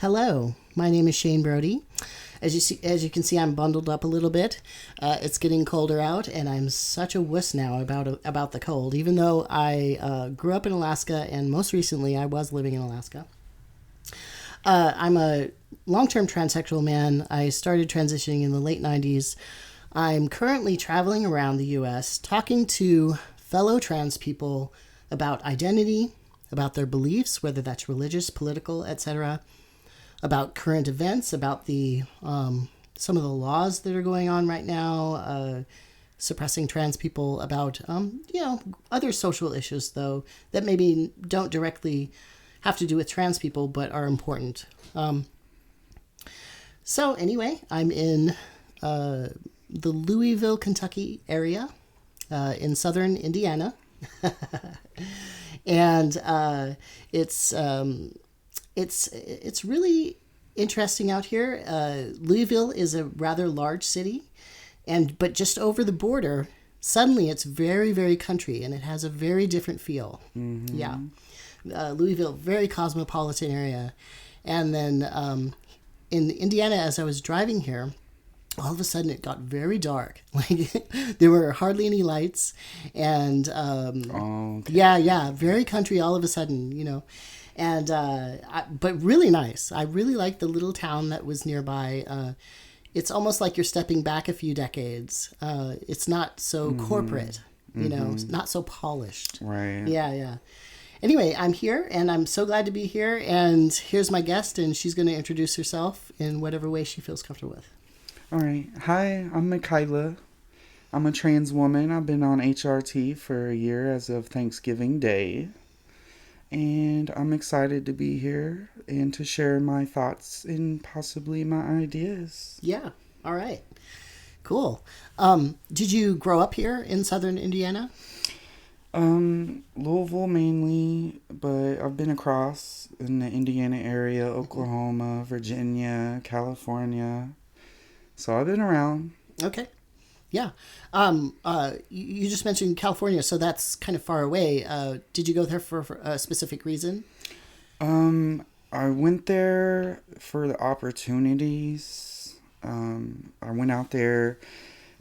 Hello, my name is Shane Brody. As you can see, I'm bundled up a little bit. It's getting colder out, and I'm such a wuss now about the cold. Even though I grew up in Alaska, and most recently I was living in Alaska. I'm a long-term transsexual man. I started transitioning in the late 90s. I'm currently traveling around the U.S. talking to fellow trans people about identity, about their beliefs, whether that's religious, political, etc., about current events, about the some of the laws that are going on right now, suppressing trans people, about other social issues though that maybe don't directly have to do with trans people but are important. So anyway, I'm in the Louisville, Kentucky area in southern Indiana, and it's really interesting out here. Louisville is a rather large city, but just over the border, suddenly it's very, very country, and it has a very different feel. Mm-hmm. Yeah. Louisville, very cosmopolitan area. And then in Indiana, as I was driving here, all of a sudden it got very dark. Like there were hardly any lights, and okay. yeah, very country all of a sudden, And but really nice. I really like the little town that was nearby. It's almost like you're stepping back a few decades. It's not so corporate, not so polished. Right. Yeah. Anyway, I'm here, and I'm so glad to be here. And here's my guest, and she's going to introduce herself in whatever way she feels comfortable with. All right. Hi, I'm Michaela. I'm a trans woman. I've been on HRT for a year as of Thanksgiving Day. And I'm excited to be here and to share my thoughts and possibly my ideas. Yeah. All right. Cool. Did you grow up here in southern Indiana? Louisville mainly, but I've been across in the Indiana area, Oklahoma, Virginia, California. So I've been around. Okay. Yeah. You just mentioned California, so that's kind of far away. Did you go there for a specific reason? I went there for the opportunities. I went out there.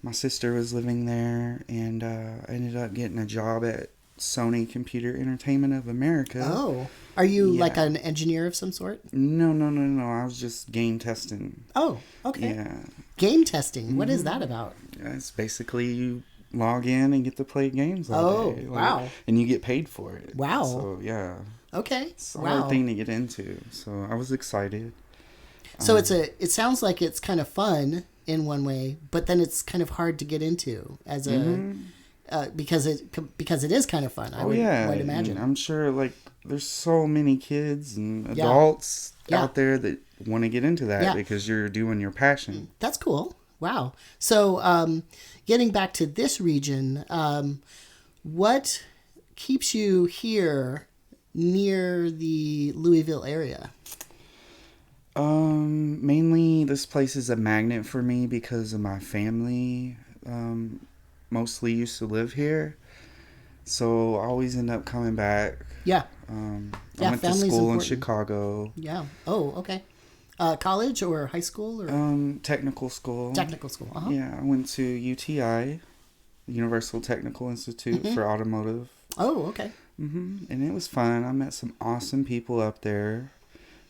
My sister was living there, and I ended up getting a job at Sony Computer Entertainment of America. Oh. Are you like an engineer of some sort? No. I was just game testing. Oh, okay. Yeah. Game testing. What is that about? It's basically you log in and get to play games all day. Wow. And you get paid for it. Wow. So, yeah. Okay. It's a hard thing to get into. So, I was excited. So, it sounds like it's kind of fun in one way, but then it's kind of hard to get into as a... because it is kind of fun. I would imagine. And I'm sure there's so many kids and adults out there that want to get into that because you're doing your passion. That's cool. Wow. So getting back to this region, what keeps you here near the Louisville area? Mainly this place is a magnet for me because of my family. Mostly used to live here, so I always end up coming back. Yeah. I went to school in Chicago. Yeah. Oh, okay. College or high school or technical school. Technical school. Uh-huh. Yeah, I went to UTI, Universal Technical Institute for Automotive. Oh, okay. And it was fun. I met some awesome people up there.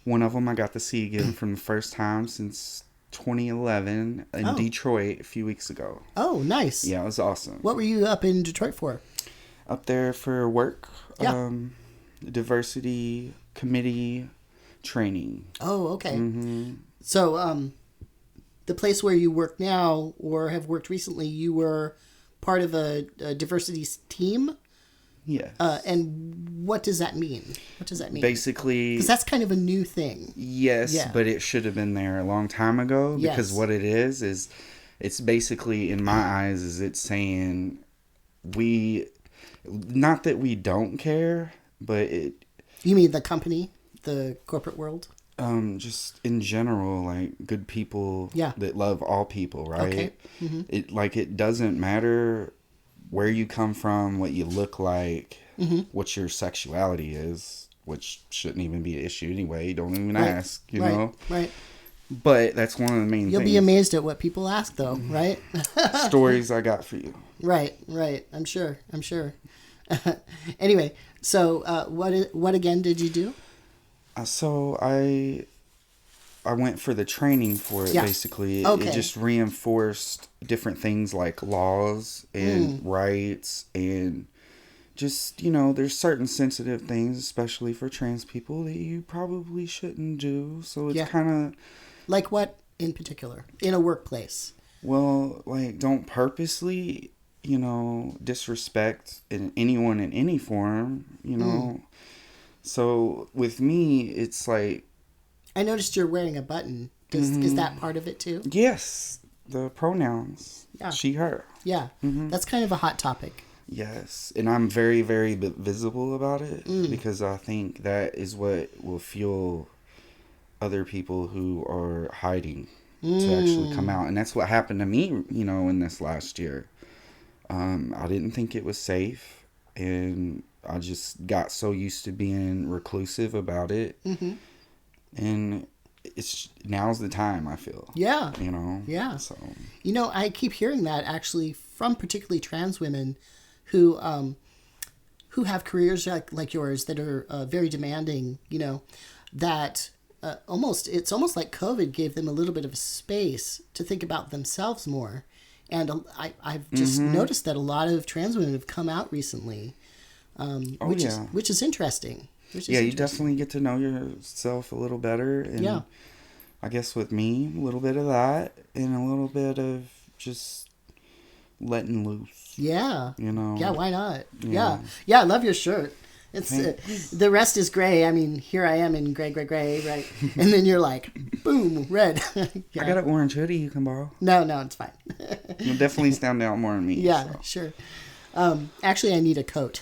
One of them I got to see again from the first time since 2011 in Detroit a few weeks ago. Oh, nice. Yeah, it was awesome. What were you up in Detroit for? Up there for work. Yeah. Diversity committee training. Oh, okay. Mm-hmm. So, the place where you work now or have worked recently, you were part of a diversity team? Yes. And what does that mean? Basically... Because that's kind of a new thing. Yes, but it should have been there a long time ago. Because what it is it's basically, in my eyes, is it's saying not that we don't care, but it... You mean the company? The corporate world? Just in general, good people that love all people, right? Okay. Mm-hmm. It doesn't matter where you come from, what you look like, what your sexuality is. which shouldn't even be an issue anyway. Don't even Right. ask, you know? Right. But that's one of the main You'll things. be amazed at what people ask, though, right? Stories I got for you. Right. I'm sure. Anyway, so what again did you do? So I went for the training for it, Yeah. basically. Okay. It just reinforced different things like laws and rights and just, there's certain sensitive things, especially for trans people, that you probably shouldn't do. So it's kind of... Like what in particular? In a workplace? Well, like, don't purposely, disrespect anyone in any form, So with me, it's like... I noticed you're wearing a button. Is that part of it too? Yes. The pronouns. Yeah. She, her. Yeah. That's kind of a hot topic. Yes. And I'm very, very visible about it because I think that is what will fuel other people who are hiding to actually come out. And that's what happened to me, in this last year. I didn't think it was safe, and I just got so used to being reclusive about it. And now's the time, I feel. Yeah. Yeah. So. I keep hearing that actually from particularly trans women who have careers like yours that are very demanding, that it's almost like COVID gave them a little bit of a space to think about themselves more. And I've just noticed that a lot of trans women have come out recently, which is interesting. You definitely get to know yourself a little better. And I guess with me, a little bit of that and a little bit of just letting loose. Yeah. Yeah, why not? Yeah. Yeah, I love your shirt. It's the rest is gray. I mean, here I am in gray, right? And then you're like, boom, red. I got an orange hoodie you can borrow. No, it's fine. You'll definitely stand out more than me. Yeah, so. Sure. Actually, I need a coat.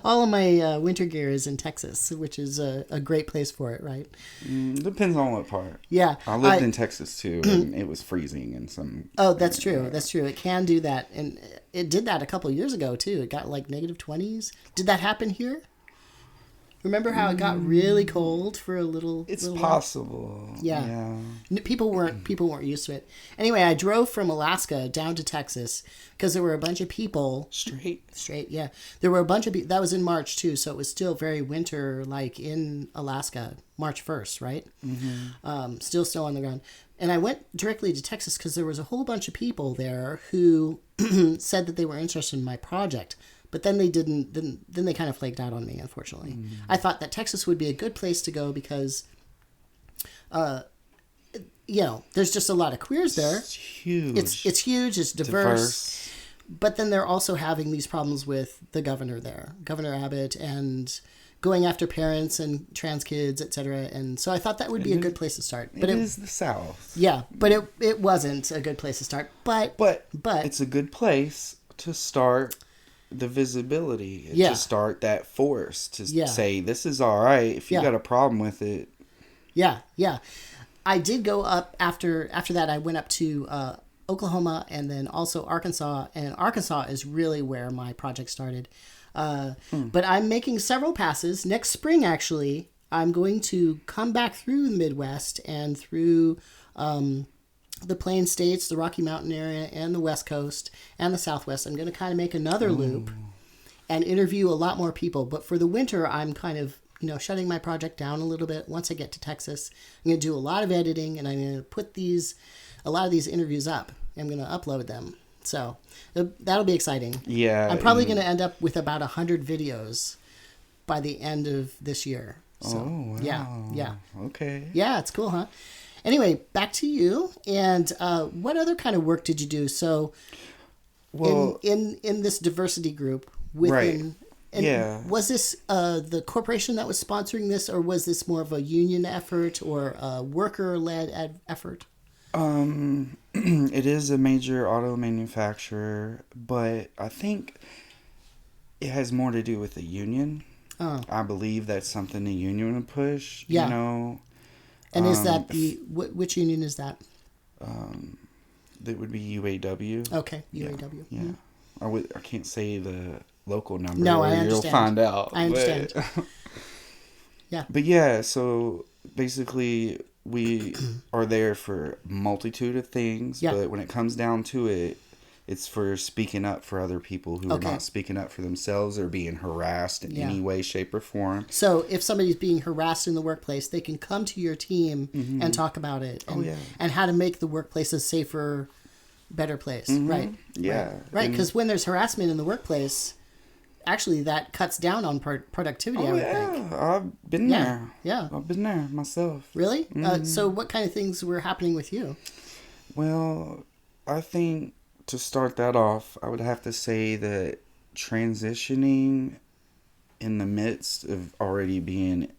All of my winter gear is in Texas, which is a great place for it, right? Depends on what part. Yeah. I lived in Texas, too, and it was freezing in some... Oh, that's true. That's true. It can do that. And it did that a couple of years ago, too. It got like negative 20s. Did that happen here? Remember how it got really cold for a little? It's little possible. While? Yeah. People weren't used to it. Anyway, I drove from Alaska down to Texas because there were a bunch of people. Straight. Yeah. There were a bunch of people. That was in March too, so it was still very winter, like in Alaska, March 1st, right? Still snow on the ground. And I went directly to Texas because there was a whole bunch of people there who said that they were interested in my project. But then they didn't. Then they kind of flaked out on me, unfortunately. I thought that Texas would be a good place to go because, there's just a lot of queers there. It's huge. It's huge. It's diverse. But then they're also having these problems with the governor there, Governor Abbott, and going after parents and trans kids, etc. And so I thought that would be a good place to start. But it is the South. Yeah, but it wasn't a good place to start. But it's a good place to start. The visibility to start that force to say this is all right if you got a problem with it. I did go up after that. I went up to Oklahoma and then also Arkansas, and Arkansas is really where my project started. But I'm making several passes next spring. Actually, I'm going to come back through the Midwest and through the Plain States, the Rocky Mountain area, and the West Coast, and the Southwest. I'm going to kind of make another loop and interview a lot more people. But for the winter, I'm kind of, shutting my project down a little bit. Once I get to Texas, I'm going to do a lot of editing, and I'm going to put a lot of these interviews up. I'm going to upload them. So that'll be exciting. Yeah. I'm probably going to end up with about 100 videos by the end of this year. So, wow. Yeah. Okay. Yeah, it's cool, huh? Anyway, back to you. And what other kind of work did you do? So, in this diversity group within, was this the corporation that was sponsoring this, or was this more of a union effort or a worker-led effort? It is a major auto manufacturer, but I think it has more to do with the union. I believe that's something the union would push. And is that which union is that? That would be UAW. Okay, UAW. Yeah. I can't say the local number. No, I understand. You'll find out. I understand. Yeah. But yeah, so basically we are there for a multitude of things, Yeah. but when it comes down to it, it's for speaking up for other people who are Okay. not speaking up for themselves or being harassed in Yeah. any way, shape, or form. So if somebody's being harassed in the workplace, they can come to your team and talk about it. And, yeah. and how to make the workplace a safer, better place. Right. Yeah. Right. Because when there's harassment in the workplace, actually that cuts down on productivity, I would think. I've been there. Yeah. I've been there myself. Really? So what kind of things were happening with you? Well, I think to start that off, I would have to say that transitioning in the midst of already being,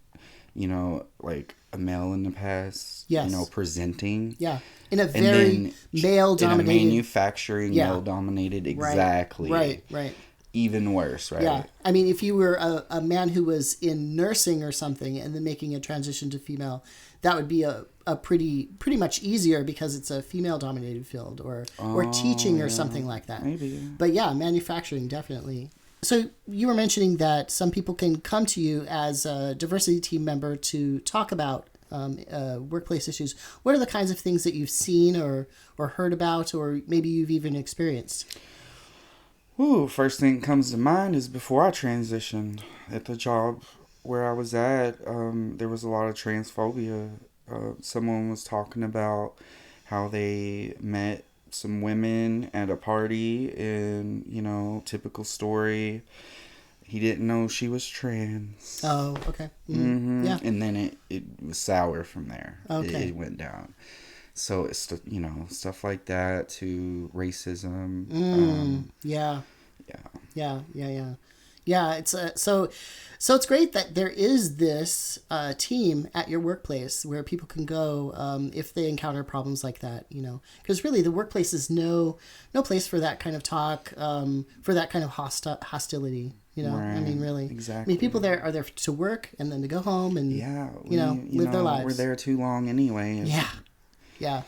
like a male in the past, Yes. presenting. Yeah. In a very male-dominated... In a manufacturing, male-dominated, exactly. Right. Even worse, right? Yeah. I mean, if you were a man who was in nursing or something and then making a transition to female, that would be a pretty much easier because it's a female-dominated field, or teaching or something like that. Maybe. Yeah. But yeah, manufacturing, definitely. So you were mentioning that some people can come to you as a diversity team member to talk about workplace issues. What are the kinds of things that you've seen or heard about, or maybe you've even experienced? Ooh, first thing that comes to mind is before I transitioned at the job where I was at, there was a lot of transphobia. Someone was talking about how they met some women at a party and, typical story. He didn't know she was trans. Oh, okay. Mm-hmm. Yeah. And then it was sour from there. Okay. It went down. So it's, stuff like that, to racism. Yeah. Yeah. Yeah, it's so it's great that there is this team at your workplace where people can go if they encounter problems like that, because really the workplace is no place for that kind of talk, for that kind of hostility. Right. I mean, really, exactly. I mean, people there are there to work and then to go home and live their lives. We're there too long anyway. Yeah.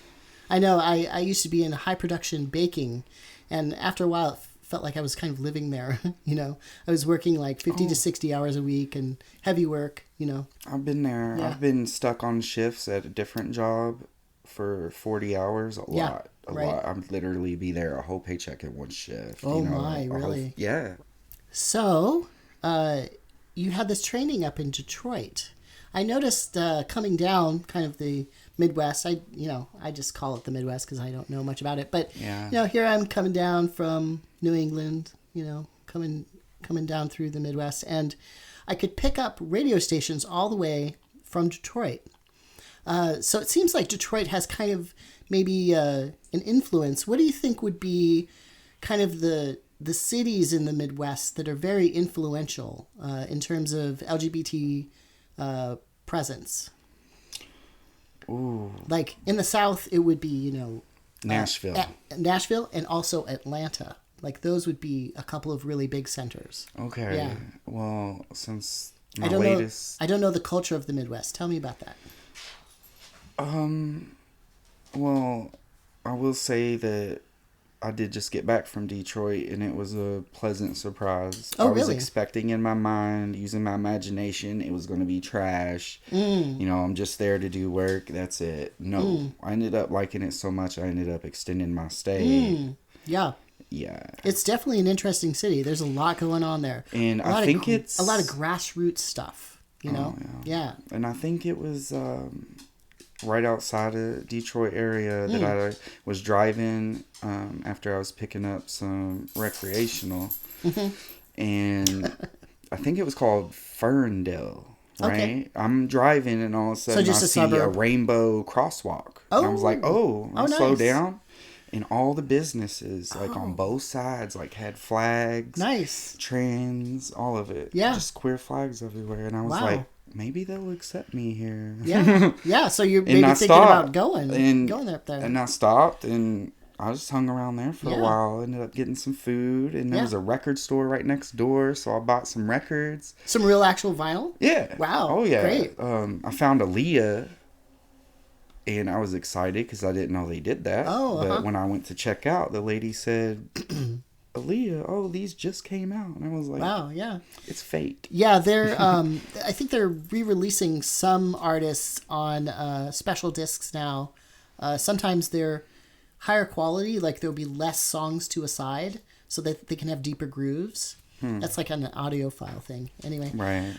I know. I used to be in high production baking, and after a while, it felt like I was kind of living there. I was working like 50 to 60 hours a week and heavy work. I've been there. Yeah. I've been stuck on shifts at a different job for 40 hours. A lot. I'd literally be there a whole paycheck in one shift. Oh my, really? Yeah. So, you had this training up in Detroit. I noticed coming down kind of the Midwest. I just call it the Midwest because I don't know much about it. But here I'm coming down from New England. Coming down through the Midwest, and I could pick up radio stations all the way from Detroit. So it seems like Detroit has kind of maybe an influence. What do you think would be kind of the cities in the Midwest that are very influential in terms of LGBT presence? Ooh. Like in the South, it would be, Nashville. Nashville and also Atlanta. Like those would be a couple of really big centers. Okay. Yeah. Well, since I don't know the culture of the Midwest. Tell me about that. Well, I will say that I did just get back from Detroit, and it was a pleasant surprise. Oh, I was really? expecting in my mind, using my imagination, it was going to be trash. I'm just there to do work. That's it. No, I ended up liking it so much, I ended up extending my stay. Yeah. Yeah. It's definitely an interesting city. There's a lot going on there. And I think it's a lot of grassroots stuff, Yeah. And I think it was right outside of Detroit area that I was driving after I was picking up some recreational. And I think it was called Ferndale, right? Okay. I'm driving and all of a sudden I see a rainbow crosswalk. And I was like, I'll slow down. And all the businesses, like on both sides, like had flags. Nice. Trans, all of it. Yeah. Just queer flags everywhere. And I was like, maybe they'll accept me here. Yeah. Yeah. So you're maybe thinking about going up there. And I stopped and I just hung around there for a while. Ended up getting some food. And there was a record store right next door. So I bought some records. Some real actual vinyl? Yeah. Wow. Oh, yeah. Great. I found Aaliyah. And I was excited because I didn't know they did that. Oh, But when I went to check out, the lady said, Aaliyah, oh, these just came out. And I was like, Wow, yeah. it's fake. Yeah, they're. I think they're re-releasing some artists on special discs now. Sometimes they're higher quality, like there'll be less songs to a side, so that they can have deeper grooves. That's like an audiophile thing. Anyway, Right.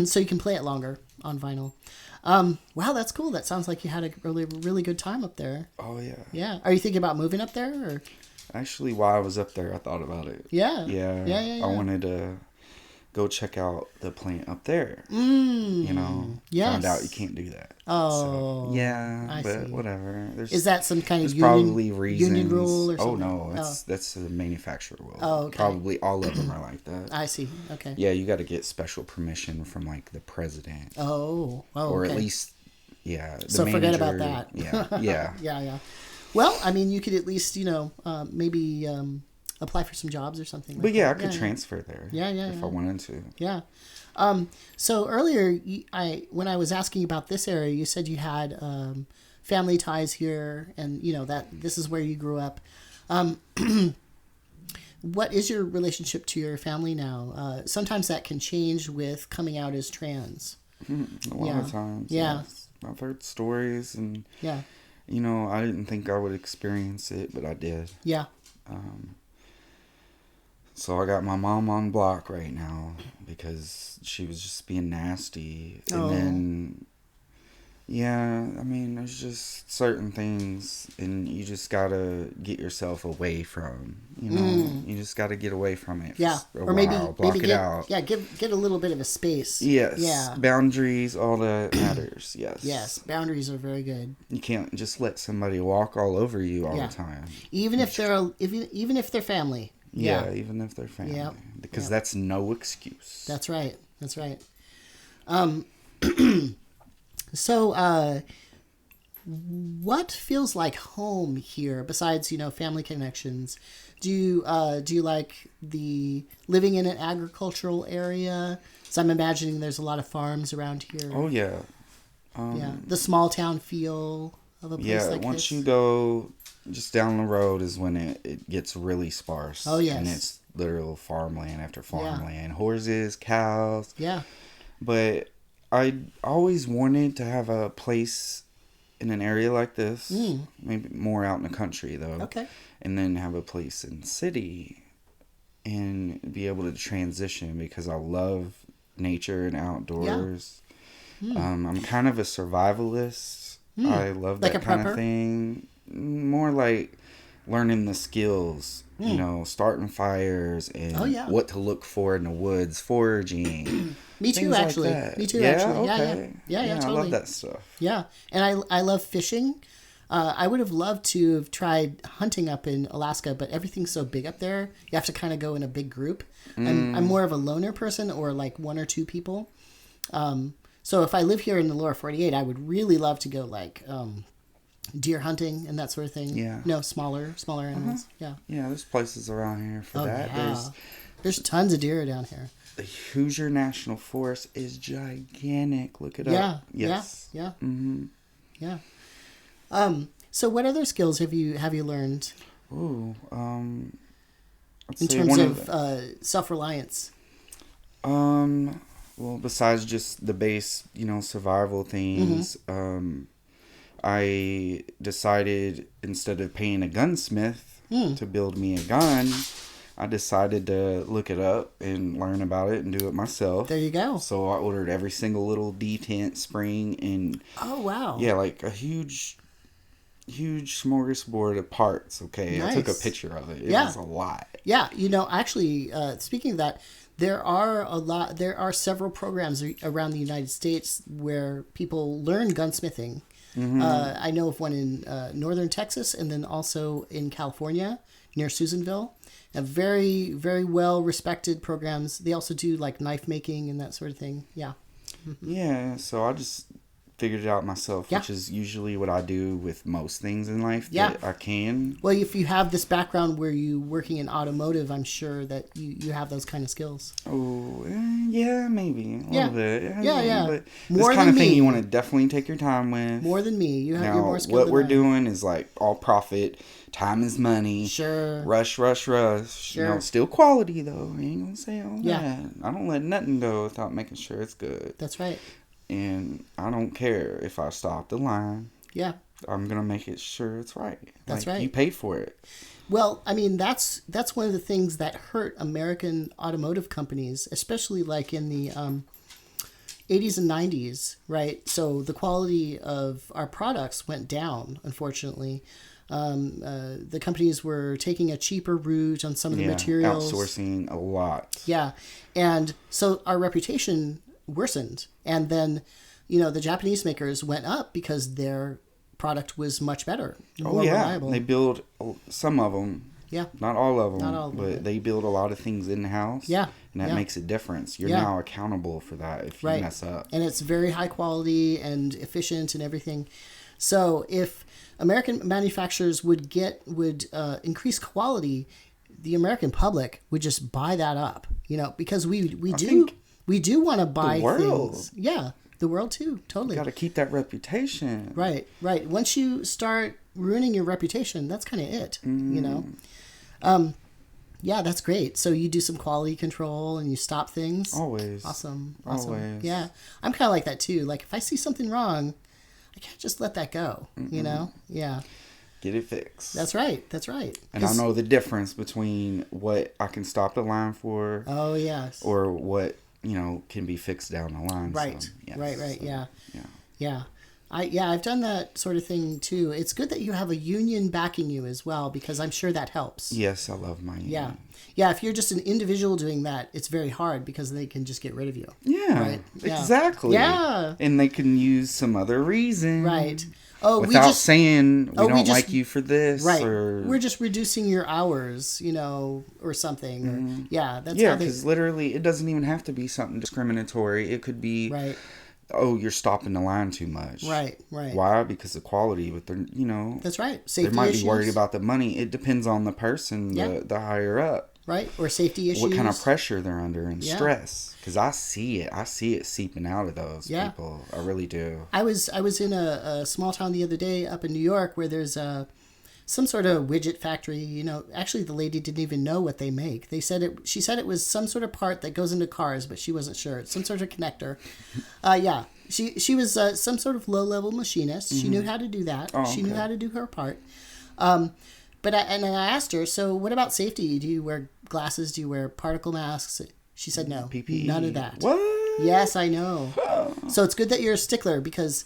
so you can play it longer on vinyl. Wow, that's cool. That sounds like you had a really good time up there. Oh, yeah. Yeah. Are you thinking about moving up there? Or? Actually, while I was up there, I thought about it. Yeah. Yeah. I wanted to go check out the plant up there. Yes. Found out you can't do that. Oh. So, yeah, I but see. whatever. Is that some kind of probably reasons. union rule or something? Oh, no, that's the manufacturer rule. Oh, okay. Probably all of them are like that. I see. Okay. Yeah, you got to get special permission from like the president. Oh. Or okay. at least, the so forget about manager. that. Yeah. Yeah. Well, I mean, you could at least, maybe apply for some jobs or something. But like yeah, that. I could transfer there. Yeah, if I wanted to. Yeah. So earlier, when I was asking about this area, you said you had family ties here, and that this is where you grew up. What is your relationship to your family now? Sometimes that can change with coming out as trans. A lot of times. Yeah. Yes. I've heard stories, and Yeah. I didn't think I would experience it, but I did. Yeah. So I got my mom on block right now because she was just being nasty. And then, I mean, there's just certain things, and you just gotta get yourself away from, you just gotta get away from it. Yeah. For a Or maybe while, block it out. Yeah, get a little bit of a space. Yes. Yeah. Boundaries, all that matters. Yes. Yes. Boundaries are very good. You can't just let somebody walk all over you all the time. Even if they're family. Yeah, even if they're family. Yep. Because that's no excuse. That's right. So, what feels like home here besides, family connections? Do you like the living in an agricultural area? So I'm imagining there's a lot of farms around here. Oh, yeah. The small town feel of a place like this. Once you go just down the road is when it gets really sparse. Oh, yes. And it's literal farmland after farmland. Horses, cows. Yeah. But I always wanted to have a place in an area like this. Maybe more out in the country, though. Okay. And then have a place in the city and be able to transition because I love nature and outdoors. Yeah. I'm kind of a survivalist. I love Like that a kind prepper? of thing. More like learning the skills, starting fires and what to look for in the woods, foraging. Me too, things actually. Like that. Me too, Yeah? actually. Okay. Yeah, totally. I love that stuff. Yeah, and I love fishing. I would have loved to have tried hunting up in Alaska, but everything's so big up there. You have to kind of go in a big group. I'm more of a loner person, or like one or two people. So if I live here in the lower 48, I would really love to go like deer hunting and that sort of thing. Yeah. No, smaller animals. Yeah. Yeah, there's places around here for that. Yeah. There's tons of deer down here. The Hoosier National Forest is gigantic. Look it up. Yes. Yeah. Mm-hmm. Yeah. So what other skills have you learned? Ooh, in terms of self-reliance. Well, besides just the base, survival things, I decided instead of paying a gunsmith to build me a gun, I decided to look it up and learn about it and do it myself. There you go. So I ordered every single little detent spring and... Oh, wow. Yeah, like a huge smorgasbord of parts, okay? Nice. I took a picture of it. It was a lot. Yeah, actually, speaking of that, there are several programs around the United States where people learn gunsmithing. Mm-hmm. I know of one in northern Texas and then also in California near Susanville. Very, very well respected programs. They also do like knife making and that sort of thing. Yeah. Mm-hmm. Yeah, so I just figured it out myself, Yeah. which is usually what I do with most things in life Yeah. that I can. Well, if you have this background where you working in automotive, I'm sure that you have those kind of skills. Oh, yeah, maybe a little bit. Yeah. But More this kind of than thing me. you want to definitely take your time with. More than me. You're Now, more skilled what than we're I am. doing is like all profit. Time is money. Sure. Rush. Sure. Still quality though. I ain't gonna say all Yeah. that. I don't let nothing go without making sure it's good. That's right. And I don't care if I stop the line. Yeah. I'm gonna make it sure it's right. That's like, right. You paid for it. Well, I mean, that's one of the things that hurt American automotive companies, especially like in the 80s and 90s, right? So the quality of our products went down, unfortunately. The companies were taking a cheaper route on some of the materials. Outsourcing a lot. Yeah. And so our reputation worsened. And then, the Japanese makers went up because their product was much better, more reliable. They build some of them. Yeah. Not all of them. Not all of them, but they build a lot of things in-house. Yeah. And that makes a difference. You're now accountable for that if you mess up. And it's very high quality and efficient and everything. So if American manufacturers would increase quality, the American public would just buy that up, because we do want to buy things. Yeah, the world too, totally. You got to keep that reputation. Right. Once you start ruining your reputation, that's kind of it, Yeah, that's great. So you do some quality control and you stop things. Always. Awesome. Always. Yeah, I'm kind of like that too. Like if I see something wrong, I can't just let that go, Yeah. Get it fixed. That's right. And I know the difference between what I can stop the line for. Oh, yes. Or what, can be fixed down the line. Right. So, yes. Right. So, Yeah. I've done that sort of thing too. It's good that you have a union backing you as well, because I'm sure that helps. Yes, I love my union. Yeah. If you're just an individual doing that, it's very hard because they can just get rid of you. Yeah, right? Exactly. Yeah. And they can use some other reason. Right. Oh, without saying we don't just, like you for this. Right. Or, we're just reducing your hours, or something. Mm-hmm. Or, that's because literally it doesn't even have to be something discriminatory. It could be, you're stopping the line too much. Right. Why? Because of quality. But they're, That's right. Safety they might issues. be worried about the money. It depends on the person, the higher up. Right. Or safety issues. What kind of pressure they're under and stress. Because I see it seeping out of those people. I really do. I was in a small town the other day up in New York where there's some sort of widget factory. Actually the lady didn't even know what they make. She said it was some sort of part that goes into cars, but she wasn't sure. It's some sort of connector. She was some sort of low-level machinist. She knew how to do that. She knew how to do her part. But I asked her, so what about safety? Do you wear glasses? Do you wear particle masks? She said no. PPE. None of that. What? Yes, I know. So it's good that you're a stickler, because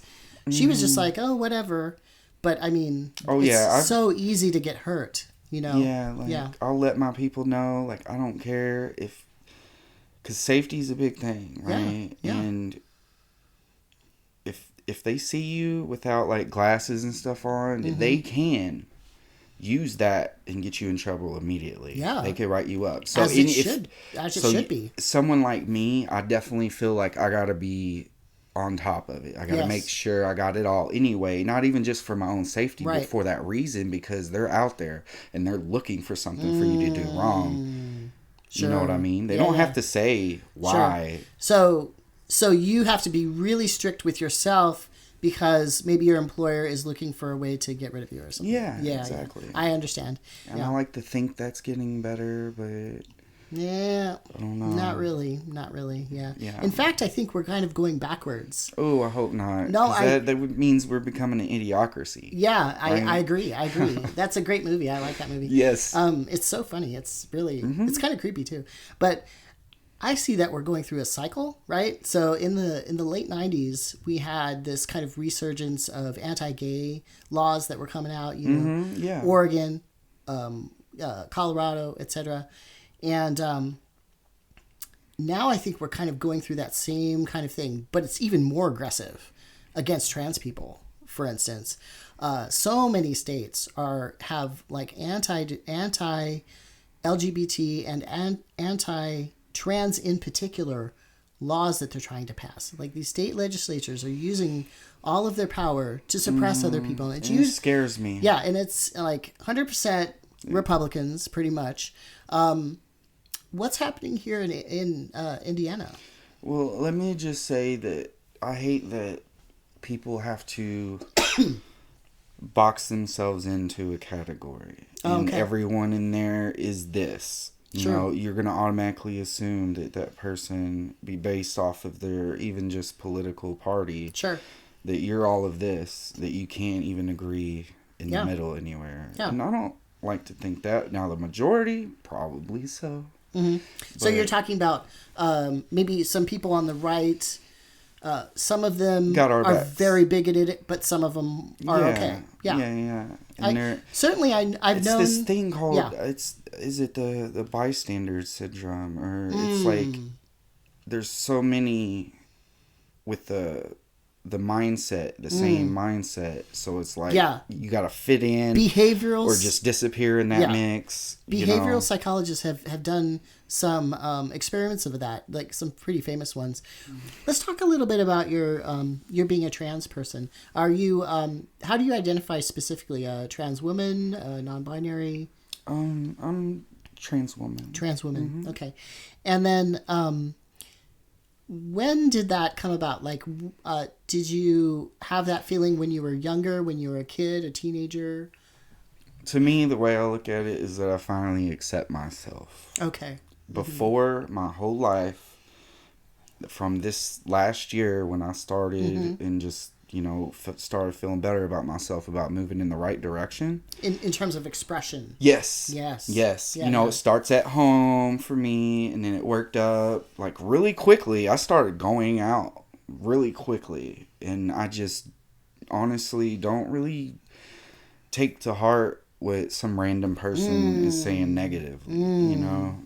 she was just like, oh, whatever. But I mean, it's so easy to get hurt, Yeah, I'll let my people know, I don't care because safety's a big thing, right? Yeah. And if they see you without glasses and stuff on, they can use that and get you in trouble immediately. Yeah. They could write you up. So As it should be. Someone like me, I definitely feel like I gotta be on top of it. I gotta make sure I got it all anyway, not even just for my own safety, but for that reason, because they're out there and they're looking for something for you to do wrong. Sure. You know what I mean? They don't have to say why. Sure. So you have to be really strict with yourself, because maybe your employer is looking for a way to get rid of you or something. Yeah, exactly. I understand. And I like to think that's getting better, but yeah, I don't know. Not really. Yeah. In fact, I think we're kind of going backwards. Oh, I hope not. No, that means we're becoming an idiocracy. Yeah, I agree. That's a great movie. I like that movie. Yes. It's so funny. It's really it's kind of creepy too. But I see that we're going through a cycle, right? So in the late 90s, we had this kind of resurgence of anti-gay laws that were coming out, Oregon, Colorado, etc. And now I think we're kind of going through that same kind of thing, but it's even more aggressive against trans people, for instance. So many states have anti-LGBT and anti-trans in particular laws that they're trying to pass. Like these state legislatures are using all of their power to suppress other people. And it scares me. Yeah, and it's like 100% Republicans, pretty much. What's happening here in Indiana? Well, let me just say that I hate that people have to box themselves into a category. And everyone in there is this. You know, you're going to automatically assume that that person be based off of their even just political party. Sure. That you're all of this, that you can't even agree in the middle anywhere. Yeah. And I don't like to think that. Now, the majority, probably so. Mm-hmm. So you're talking about maybe some people on the right, some of them are very bigoted, but some of them are okay. Yeah. And I've known... It's this thing called... Is it the bystander syndrome? Or it's like... There's so many with the mindset, the same mindset. So it's like you got to fit in, behavioral, or just disappear in that mix. Behavioral psychologists have done some experiments of that, like some pretty famous ones. Let's talk a little bit about your being a trans person. Are you how do you identify specifically? A trans woman, non-binary? I'm trans woman. Trans woman. Okay, and then. When did that come about? Like, did you have that feeling when you were younger, when you were a kid, a teenager? To me, the way I look at it is that I finally accept myself. Okay. Before my whole life, from this last year when I started and just, started feeling better about myself, about moving in the right direction. In terms of expression. Yes. Yeah, it starts at home for me, and then it worked up like really quickly. I started going out really quickly, and I just honestly don't really take to heart what some random person is saying negatively,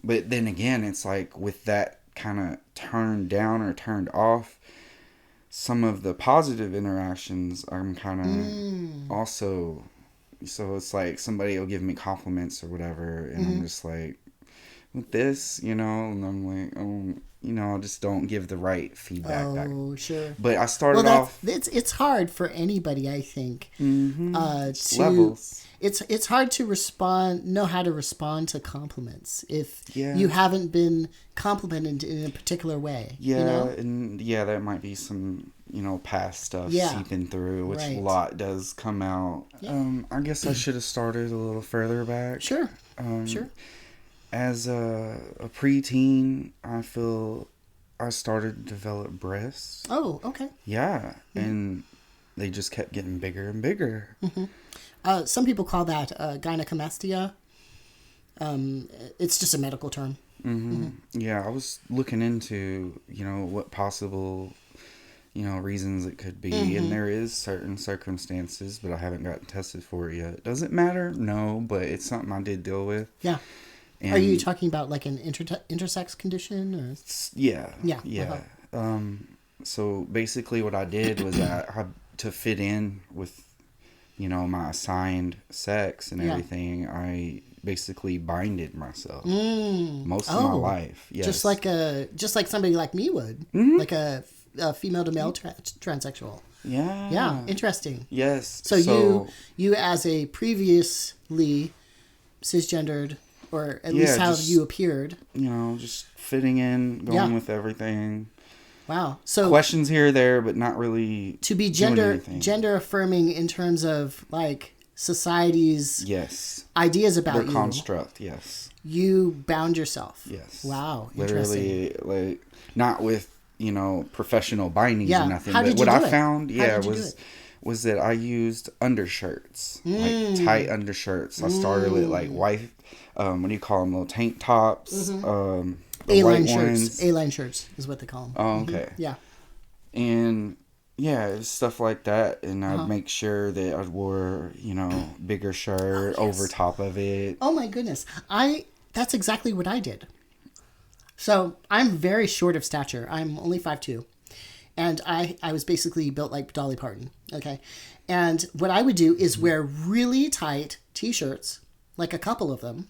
But then again, it's like with that kind of turned down or turned off, some of the positive interactions I'm kind of also, so it's like somebody will give me compliments or whatever, and I'm just like, with this, and I'm like, I just don't give the right feedback back. Oh, sure. But I started off... It's hard for anybody, I think, to... Levels. It's hard to know how to respond to compliments if you haven't been complimented in a particular way. Yeah, and that might be some, past stuff seeping through, which a lot does come out. Yeah. I guess I should have started a little further back. Sure. As a preteen, I feel I started to develop breasts. Oh, okay. Yeah, and they just kept getting bigger and bigger. Some people call that gynecomastia. It's just a medical term. Yeah, I was looking into, what possible, reasons it could be. And there is certain circumstances, but I haven't gotten tested for it yet. Does it matter? No, but it's something I did deal with. Yeah. And are you talking about like an intersex condition? Or? Yeah. So basically what I did was to fit in with, my assigned sex and everything, I basically binded myself most of my life. Yes. Just like somebody like me would, like a female to male transsexual. Yeah. Yeah. Interesting. Yes. So you as a previously cisgendered, or at least how you appeared. Just fitting in, going with everything. Wow. So questions here or there, but not really to be gender affirming in terms of like society's ideas about their construct. Yes. You bound yourself. Yes. Wow. Literally, like not with professional bindings or nothing. How did but you what do I it? found, was that I used undershirts, like tight undershirts. I started with like white. What do you call them? Little tank tops. A-line shirts. A-line shirts is what they call them. Oh, okay. Yeah. And it was stuff like that, and I'd make sure that I wore, bigger shirt over top of it. Oh my goodness. That's exactly what I did. So I'm very short of stature. I'm only 5'2". And I was basically built like Dolly Parton. Okay. And what I would do is wear really tight t-shirts, like a couple of them,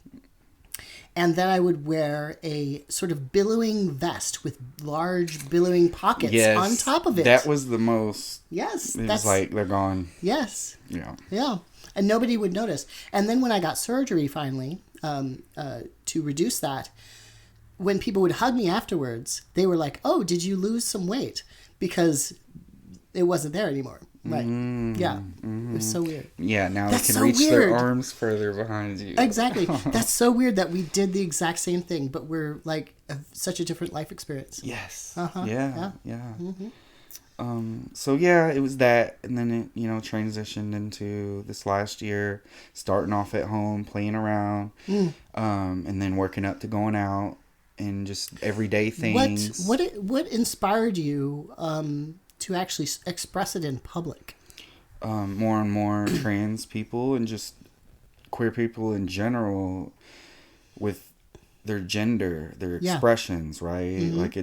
And then I would wear a sort of billowing vest with large billowing pockets on top of it. That was the most. Yes. It was like they're gone. Yes. Yeah. Yeah. And nobody would notice. And then when I got surgery finally, to reduce that, when people would hug me afterwards, they were like, "Oh, did you lose some weight?" Because it wasn't there anymore. Right. Yeah. It was so weird. Yeah, now That's they can so reach weird. their arms further behind you. Exactly. That's so weird that we did the exact same thing, but we're like such a different life experience. Yes. Uh-huh. Yeah. Mm-hmm. So yeah, it was that, and then it, transitioned into this last year, starting off at home, playing around, and then working up to going out, and just everyday things. What inspired you to actually express it in public? More and more trans people and just queer people in general with their gender, their expressions, right? Mm-hmm. Like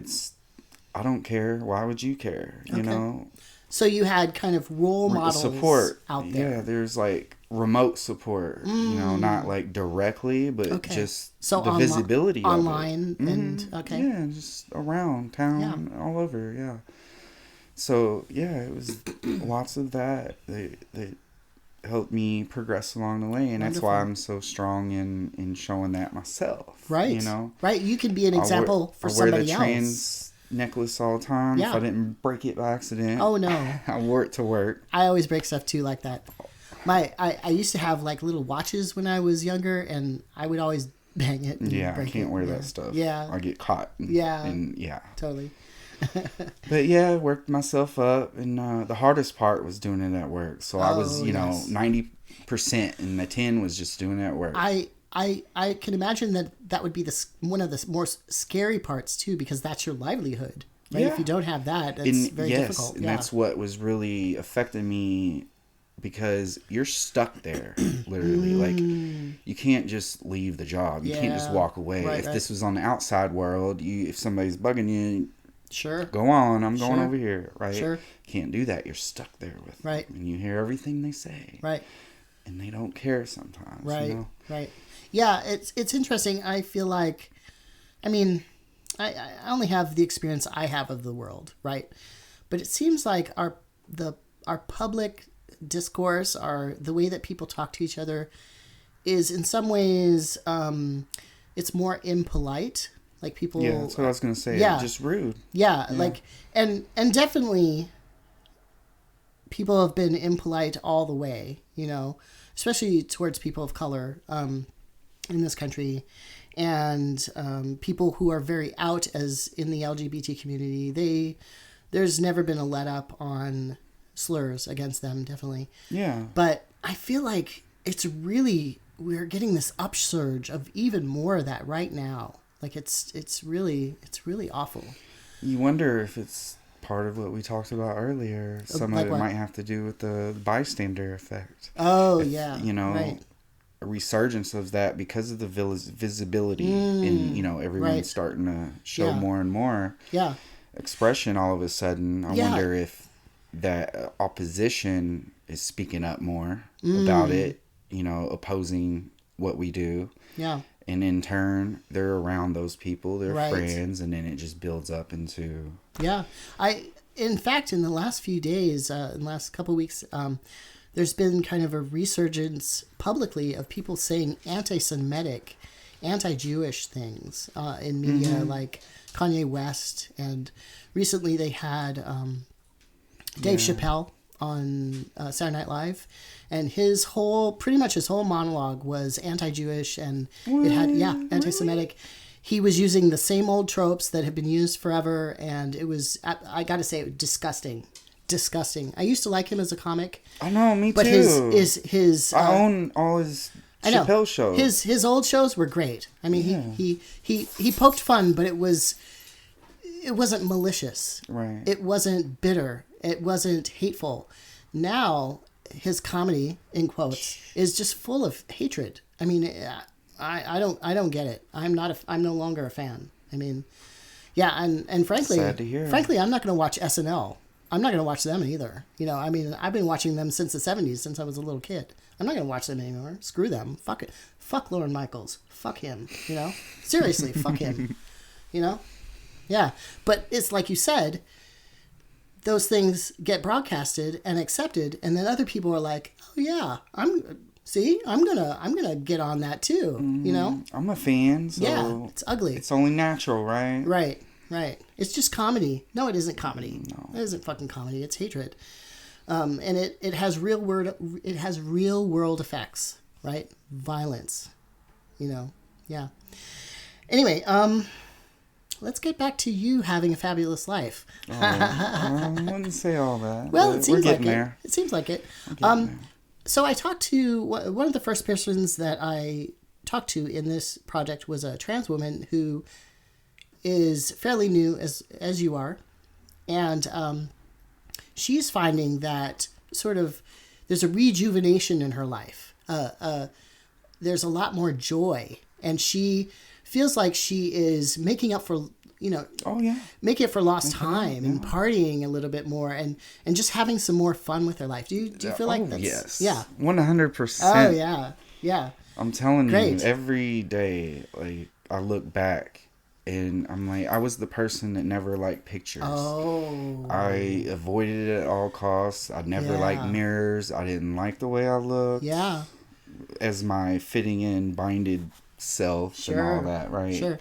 I don't care. Why would you care? You know? So you had kind of role models support out there. Yeah, there's like remote support, not like directly, but just the visibility online of it. and Yeah, just around town, all over, yeah. So, yeah, it was lots of that helped me progress along the way, and that's why I'm so strong in showing that myself. Right. Right. You can be an example for somebody else. I wear the trans necklace all the time. Yeah. If I didn't break it by accident. Oh, no. I wore it to work. I always break stuff, too, like that. I used to have, like, little watches when I was younger, and I would always bang it. And I break can't it. wear that stuff. Yeah. I get caught. And Totally. But yeah, I worked myself up, and the hardest part was doing it at work. So I was, 90%, and the 10 was just doing it at work. I can imagine that would be one of the more scary parts too, because that's your livelihood. Right? If you don't have that, it's very difficult. And that's what was really affecting me, because you're stuck there, literally. Like, you can't just leave the job. You can't just walk away. Right, if this was on the outside world, if somebody's bugging you, sure, go on, I'm going over here, right? Sure. Can't do that. You're stuck there with them, and you hear everything they say, right? And they don't care sometimes, right? Right. Yeah, it's interesting. I feel like, I mean, I only have the experience I have of the world, right? But it seems like our public discourse, the way that people talk to each other, is in some ways it's more impolite. Like people. Yeah, that's what I was gonna say. Yeah, just rude. Yeah, like and definitely, people have been impolite all the way. Especially towards people of color in this country, and people who are very out as in the LGBT community. There's never been a let up on slurs against them. Definitely. Yeah. But I feel like we're getting this upsurge of even more of that right now. Like it's really awful. You wonder if it's part of what we talked about earlier. Some of it might have to do with the bystander effect. Oh, right. A resurgence of that because of the visibility and everyone's starting to show more and more expression all of a sudden. I wonder if that opposition is speaking up more about it, opposing what we do. Yeah. And in turn, they're around those people, they're friends, and then it just builds up into... Yeah. In fact, in the last few days, in the last couple of weeks, there's been kind of a resurgence publicly of people saying anti-Semitic, anti-Jewish things in media, like Kanye West. And recently they had Dave Chappelle on Saturday Night Live. And pretty much his whole monologue was anti-Jewish, and it had, anti-Semitic. He was using the same old tropes that have been used forever, and it was, I got to say, disgusting. Disgusting. I used to like him as a comic. I know, me too. But his I own all his Chappelle shows. His old shows were great. I mean, he poked fun, but it wasn't malicious. Right. It wasn't bitter. It wasn't hateful. Now, his comedy, in quotes, is just full of hatred. I mean, I don't get it. I'm no longer a fan. I mean, and frankly, sad to hear. Frankly, I'm not going to watch SNL I'm not going to watch them either. You know, I mean, I've been watching them since the 70s, since I was a little kid. I'm not going to watch them anymore. Screw them. Fuck it. Fuck Lorne Michaels. Fuck him. You know? Seriously, fuck him. You know? Yeah. But it's like you said, those things get broadcasted and accepted, and then other people are like, oh yeah, I'm gonna get on that too. You know? I'm a fan, so yeah, it's ugly. It's only natural, right? Right. It's just comedy. No, it isn't comedy. No. It isn't fucking comedy. It's hatred. And it has real world effects, right? Violence. You know? Yeah. Anyway, let's get back to you having a fabulous life. I wouldn't say all that. Well, it seems we're like getting there. It seems like it. There. So I talked to one of the first persons that I talked to in this project was a trans woman who is fairly new as you are, and she's finding that sort of there's a rejuvenation in her life. There's a lot more joy, and she feels like she is making up for making it for lost time and partying a little bit more and just having some more fun with her life. Do you feel like that's... Yes. Yeah. 100%. Oh, yeah. Yeah. I'm telling Great. you, every day, like, I look back and I'm like, I was the person that never liked pictures. Oh. I avoided it at all costs. I never liked mirrors. I didn't like the way I looked. Yeah. As my fitting in, binded self and all that, right? Sure.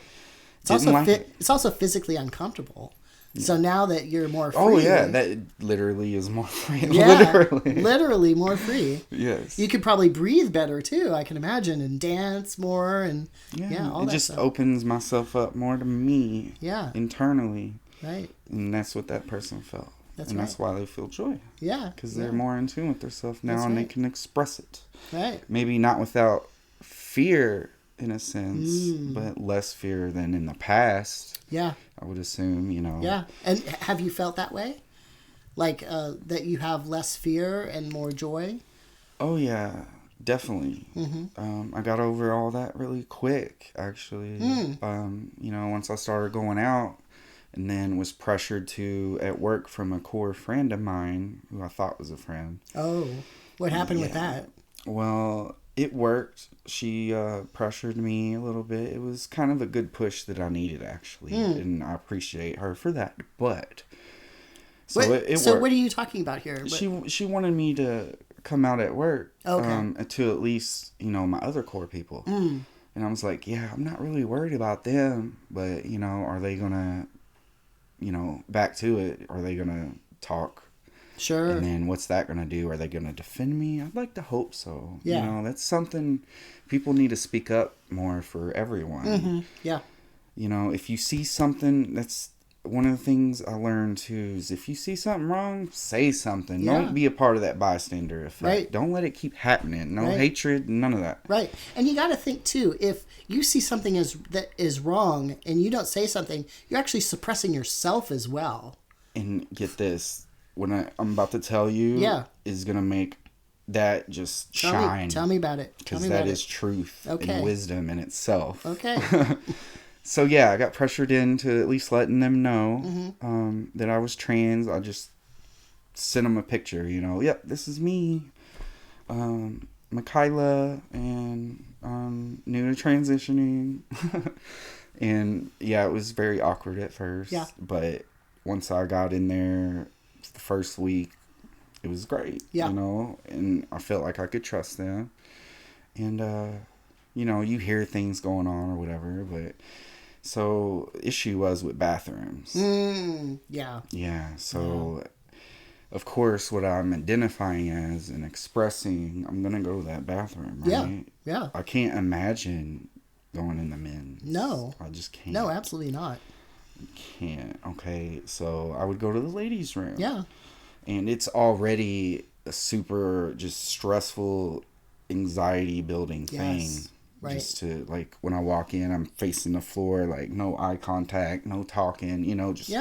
It's also physically uncomfortable. Yeah. So now that you're more free. Oh, yeah. That literally is more free. Yeah. Literally more free. Yes. You could probably breathe better, too, I can imagine, and dance more and all that it just stuff. opens myself up more to me. Yeah. Internally. Right. And that's what that person felt. That's That's why they feel joy. Yeah. Because they're more in tune with themselves now and they can express it. Right. Maybe not without fear, in a sense, but less fear than in the past. Yeah. I would assume, Yeah. And have you felt that way? Like that you have less fear and more joy? Oh, yeah. Definitely. Mm-hmm. I got over all that really quick, actually. Once I started going out and then was pressured to at work from a core friend of mine who I thought was a friend. Oh, what happened with that? Well, it worked. She pressured me a little bit. It was kind of a good push that I needed, actually. And I appreciate her for that. But so it So worked. what are you talking about here? She wanted me to come out at work okay. to at least, my other core people. And I was like, yeah, I'm not really worried about them. But, are they going to, back to it? Are they going to talk? Sure. And then what's that going to do? Are they going to defend me? I'd like to hope so. Yeah. That's something people need to speak up more for everyone. Mm-hmm. Yeah. If you see something, that's one of the things I learned too, is if you see something wrong, say something. Yeah. Don't be a part of that bystander effect. Right. Don't let it keep happening. No hatred, none of that. Right. And you got to think too, if you see something that is wrong and you don't say something, you're actually suppressing yourself as well. And get this. What I'm about to tell you is going to make that just shine. Tell me about it. Because that is truth and wisdom in itself. Okay. So, I got pressured into at least letting them know that I was trans. I just sent them a picture, Yep, this is me, Michaela, and new to transitioning. And, it was very awkward at first. Yeah. But once I got in there... the first week, it was great, and I felt like I could trust them. And, you hear things going on or whatever, but so issue was with bathrooms. Yeah. So, of course, what I'm identifying as and expressing, I'm going to go to that bathroom, right? Yeah. I can't imagine going in the men's. No. I just can't. No, absolutely not. Can't. Okay, so I would go to the ladies' room. Yeah. And it's already a super just stressful, anxiety building thing. Right. Just to, like, when I walk in, I'm facing the floor, like, no eye contact, no talking, just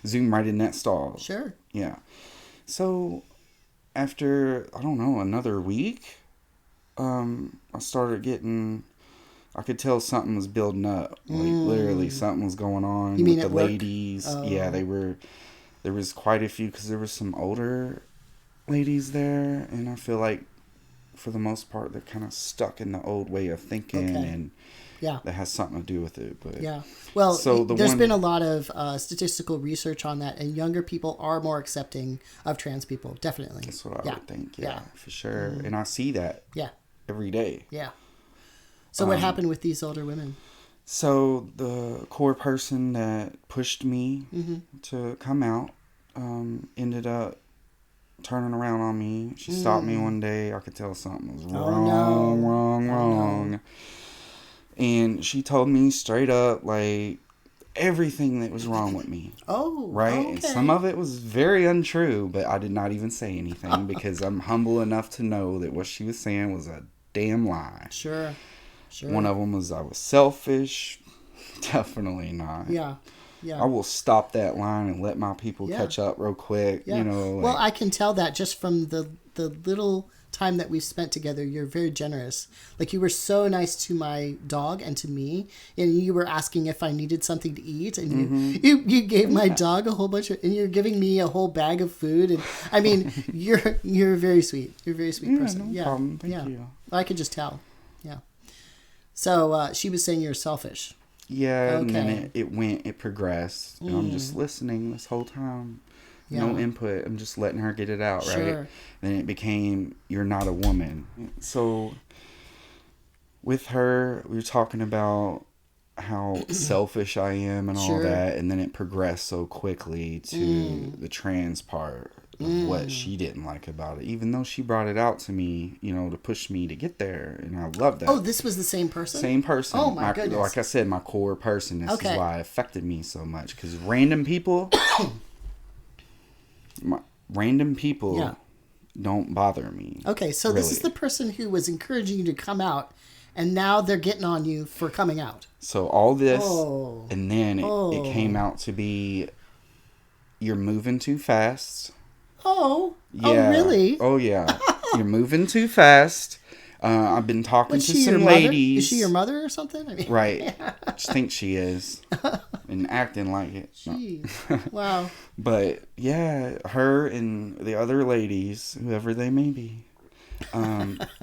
zoom right in that stall. Sure. Yeah. So after, I don't know, another week, I started getting... I could tell something was building up. Like, literally, something was going on with the ladies. Oh. Yeah, they were... there was quite a few, because there was some older ladies there, and I feel like for the most part they're kind of stuck in the old way of thinking, and that has something to do with it. But well, so there's been a lot of statistical research on that, and younger people are more accepting of trans people. Definitely, that's what I would think. For sure. And I see that every day. So what happened with these older women? So the core person that pushed me to come out ended up turning around on me. She stopped me one day. I could tell something was wrong. And she told me straight up, like, everything that was wrong with me. Right? Okay. And some of it was very untrue, but I did not even say anything because I'm humble enough to know that what she was saying was a damn lie. Sure. One of them was I was selfish. Definitely not. Yeah. I will stop that line and let my people catch up real quick. You know. Like, well, I can tell that just from the little time that we've spent together. You're very generous. Like, you were so nice to my dog and to me, and you were asking if I needed something to eat, and you gave my dog a whole bunch of, and you're giving me a whole bag of food, and I mean, you're very sweet. You're a very sweet person. No problem. Thank you. I could just tell. Yeah. So she was saying you're selfish. Yeah, and then it progressed. And I'm just listening this whole time. No input. I'm just letting her get it out, right? Then it became, you're not a woman. So with her, we were talking about how selfish I am and all that. And then it progressed so quickly to the trans part of what she didn't like about it. Even though she brought it out to me, you know, to push me to get there. And I love that. Oh, this was the same person? Same person. Oh, my goodness. Like I said, my core person. This is why it affected me so much. Because random people... random people don't bother me. Okay, so really. This is the person who was encouraging you to come out, and now they're getting on you for coming out. So all this, and then it came out to be, you're moving too fast. Oh really? Oh, yeah. You're moving too fast. I've been talking to some ladies. Is she your mother or something? I mean, right. I just think she is. And acting like it. Jeez. No. Wow. But, yeah, her and the other ladies, whoever they may be,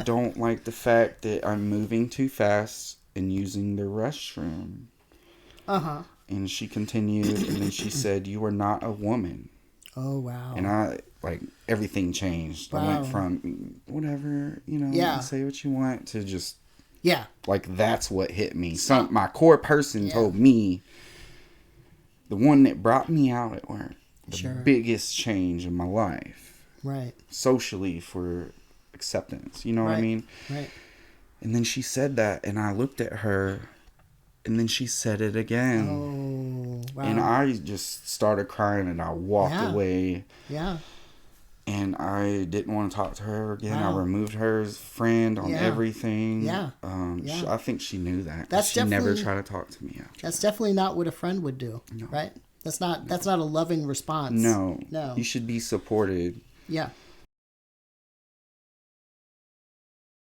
don't like the fact that I'm moving too fast and using the restroom. Uh-huh. And she continued, and then she said, you are not a woman. Oh, wow. And everything changed. Wow. I went from, whatever, you know, say what you want, to just, like, that's what hit me. My core person told me, the one that brought me out at work, the biggest change in my life. Right. Socially, for acceptance. You know what I mean? Right. And then she said that, and I looked at her, and then she said it again. Oh, wow. And I just started crying, and I walked away. Yeah. And I didn't want to talk to her again. Wow. I removed her as friend on everything. Yeah. I think she knew that. She never tried to talk to me after. That's definitely not what a friend would do. No. Right? That's not a loving response. No. You should be supported. Yeah.